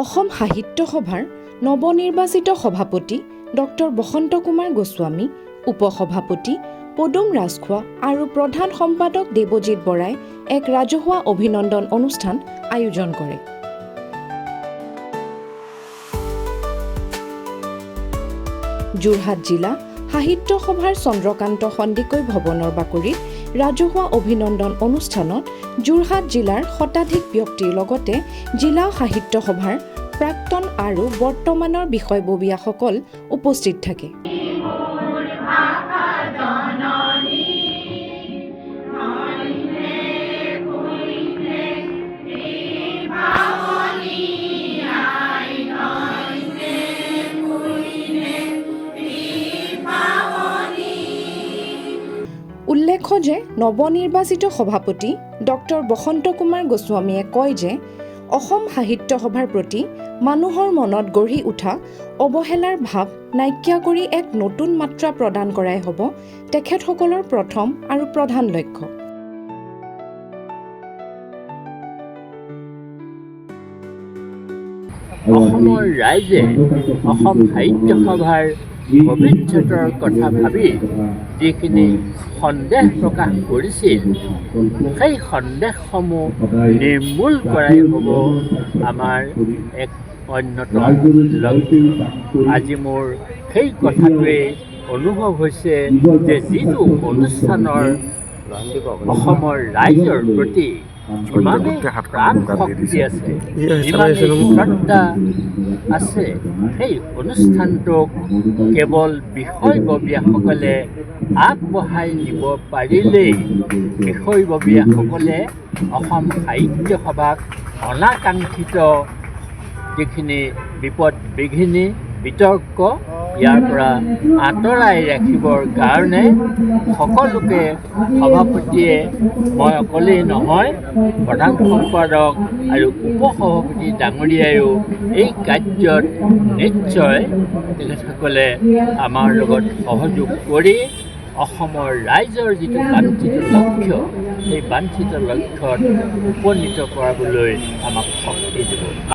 অসম সাহিত্য সভাৰ নৱনিৰ্বাচিত সভাপতি ডক্টৰ বসন্ত কুমাৰ গোস্বামী, উপসভাপতি পদুম ৰাজখোৱা আৰু প্ৰধান সম্পাদক দেৱজিৎ বৰাই এক ৰাজহুৱা অভিনন্দন অনুষ্ঠান আয়োজন কৰে। যোৰহাট জিলা সাহিত্য সভাৰ চন্দ্ৰকান্ত সন্দিকৈ ভৱনৰ বাকৰিত ৰাজহুৱা অভিনন্দন অনুষ্ঠানত যোৰহাট জিলাৰ শতাধিক ব্যক্তিৰ লগতে জিলা সাহিত্য সভাৰ প্ৰাক্তন আৰু বৰ্তমানৰ বিষয়ববীয়াসকল উপস্থিত থাকে। উল্লেখ্য যে নৱনিৰ্বাচিত সভাপতি ডক্টৰ বসন্ত কুমাৰ গোস্বামীয়ে কয় যে অসম সাহিত্য সভাৰ প্ৰতি মানুহৰ মনত গঢ়ি উঠা অৱহেলাৰ ভাৱ নাইকিয়া কৰি এক নতুন মাত্ৰা প্ৰদান কৰাই হ'ব তেখেতসকলৰ প্ৰথম আৰু প্ৰধান লক্ষ্য। অসমৰ ৰাইজে অসম সাহিত্য সভাৰ ভৱিষ্যতৰ কথা ভাবি যিখিনি সন্দেহ প্ৰকাশ কৰিছিল, সেই সন্দেহসমূহ নিৰ্মূল কৰাই হ'ব আমাৰ এক অন্যতম লক্ষ্য। আজি মোৰ সেই কথাটোৱে অনুভৱ হৈছে যে যিটো অনুষ্ঠানৰ অসমৰ ৰাইজৰ প্ৰতি ইমানেই প্ৰাণ শক্তি আছে, ইমানেই শ্ৰদ্ধা আছে, সেই অনুষ্ঠানটোক কেৱল বিষয়ববীয়াসকলে আগবঢ়াই নিব পাৰিলেই বিষয়ববীয়াসকলে অসম সাহিত্য সভাক অনাকাংক্ষিত যিখিনি বিপদ বিঘিনি বিতৰ্ক ইয়াৰ পৰা আঁতৰাই ৰাখিবৰ কাৰণে সকলোকে সভাপতিয়ে, মই অকলেই নহয়, প্ৰধান সম্পাদক আৰু উপসভাপতি ডাঙৰীয়ায়ো এই কাৰ্যত নিশ্চয় তেখেতসকলে আমাৰ লগত সহযোগ কৰি অসমৰ ৰাইজৰ যিটো বাঞ্ছিত লক্ষ্য, সেই বাঞ্ছিত লক্ষ্যত উপনীত কৰাবলৈ আমাক শক্তি দিব।